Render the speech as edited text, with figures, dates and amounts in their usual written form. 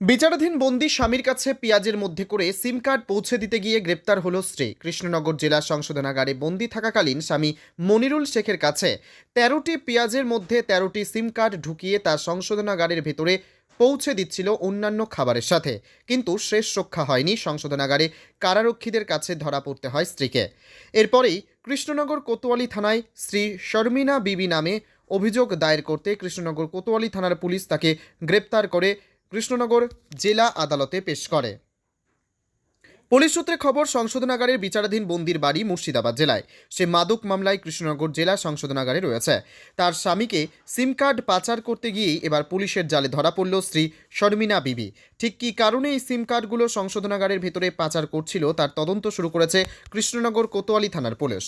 বিচারাধীন বন্দি স্বামীর কাছে পেঁয়াজের মধ্যে করে সিম কার্ড পৌঁছে দিতে গিয়ে গ্রেপ্তার হলো স্ত্রী। কৃষ্ণনগর জেলা সংশোধনাগারে বন্দি থাকাকালীন স্বামী মনিরুল শেখের কাছে ১৩টি পেঁয়াজের মধ্যে ১৩টি সিম কার্ড ঢুকিয়ে তার সংশোধনাগারের ভেতরে পৌঁছে দিচ্ছিল অন্যান্য খাবারের সাথে। কিন্তু শেষ রক্ষা হয়নি, সংশোধনাগারে কারারক্ষীদের কাছে ধরা পড়তে হয় স্ত্রীকে। এরপরেই কৃষ্ণনগর কোতোয়ালি থানায় শ্রী শর্মিনা বিবি নামে অভিযোগ দায়ের করতে কৃষ্ণনগর কোতোয়ালি থানার পুলিশ তাকে গ্রেপ্তার করে কৃষ্ণনগর জেলা আদালতে পেশ করে। পুলিশ সূত্রে খবর, সংশোধনাগারের বিচারাধীন বন্দির বাড়ি মুর্শিদাবাদ জেলায়। সে মাদক মামলায় কৃষ্ণনগর জেলা সংশোধনাগারে রয়েছে। তার স্বামীকে সিম কার্ড পাচার করতে গিয়েই এবার পুলিশের জালে ধরা পড়ল শ্রী শর্মিনা বিবি। ঠিক কী কারণে এই সিম কার্ডগুলো সংশোধনাগারের ভেতরে পাচার করছিল তার তদন্ত শুরু করেছে কৃষ্ণনগর কোতোয়ালি থানার পুলিশ।